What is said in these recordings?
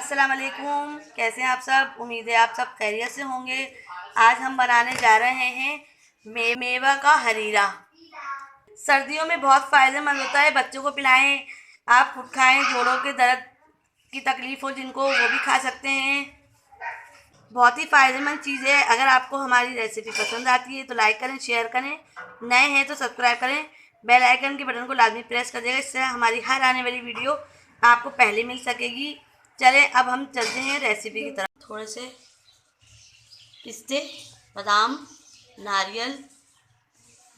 अस्सलाम वालेकुम। कैसे हैं आप सब? उम्मीद है आप सब खैरियत से होंगे। आज हम बनाने जा रहे हैं मेवा का हरीरा। सर्दियों में बहुत फ़ायदेमंद होता है, बच्चों को पिलाएं, आप खुद खाएं। जोड़ों के दर्द की तकलीफ़ हो जिनको, वो भी खा सकते हैं। बहुत ही फ़ायदेमंद चीज़ है। अगर आपको हमारी रेसिपी पसंद आती है तो लाइक करें, शेयर करें, नए हैं तो सब्सक्राइब करें, बेल आइकन के बटन को लाजमी प्रेस कर देगा। इससे हमारी हर आने वाली वीडियो आपको पहले मिल सकेगी। चलें अब हम चलते हैं रेसिपी की तरफ। थोड़े से पिस्ते, बादाम, नारियल,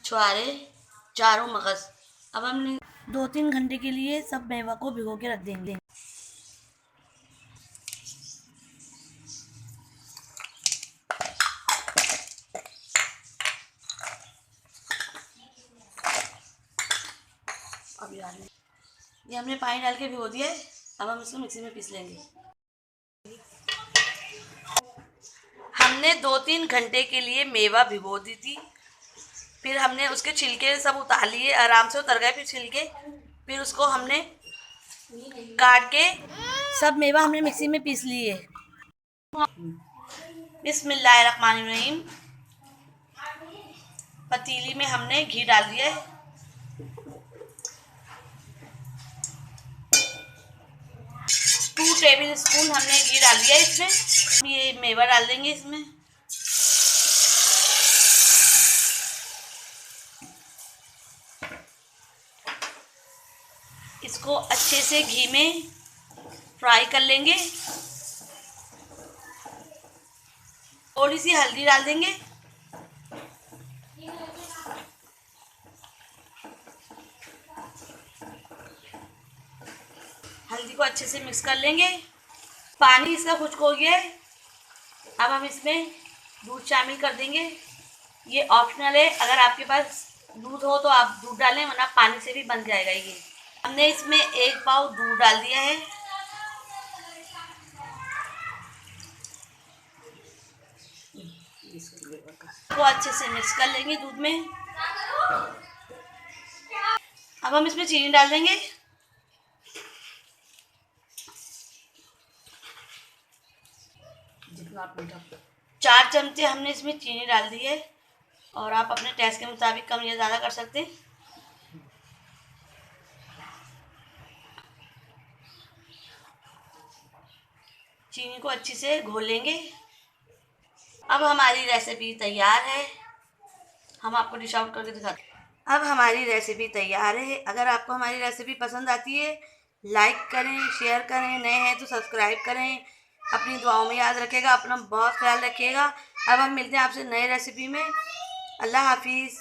छुआरे, चारों मगज़। अब हम 2-3 घंटे के लिए सब मेवा को भिगो के रख देंगे। अब ये हमने पानी डाल के भिगो दिया है। अब हम इसको मिक्सी में पीस लेंगे। हमने 2-3 घंटे के लिए मेवा भिगो दी थी, फिर हमने उसके छिलके सब उतार लिए, आराम से उतर गए फिर छिलके। फिर उसको हमने काट के सब मेवा हमने मिक्सी में पीस लिए। बिस्मिल्लाहिर्रहमानिर्रहीम। पतीली में हमने घी डाल दिया है। 2 टेबल स्पून हमने घी डाल दिया इसमें। ये मेवा डाल देंगे इसमें। इसको अच्छे से घी में फ्राई कर लेंगे। थोड़ी सी हल्दी डाल देंगे। हल्दी को अच्छे से मिक्स कर लेंगे। पानी इसका खुश्क हो गया है। अब हम इसमें दूध शामिल कर देंगे। ये ऑप्शनल है, अगर आपके पास दूध हो तो आप दूध डालें, वरना पानी से भी बन जाएगा। ये हमने इसमें 1 पाव दूध डाल दिया है। इसको अच्छे से मिक्स कर लेंगे दूध में। अब हम इसमें चीनी डाल देंगे। जितना आप 4 चमचे हमने इसमें चीनी डाल दी है, और आप अपने टेस्ट के मुताबिक कम या ज़्यादा कर सकते हैं। चीनी को अच्छे से घोल लेंगे। अब हमारी रेसिपी तैयार है। हम आपको डिश आउट करके दिखाते हैं। अब हमारी रेसिपी तैयार है। अगर आपको हमारी रेसिपी पसंद आती है, लाइक करें, शेयर करें, नए हैं तो सब्सक्राइब करें। अपनी दुआओं में याद रखिएगा, अपना बहुत ख्याल रखिएगा। अब हम मिलते हैं आपसे नए रेसिपी में। अल्लाह हाफिज़।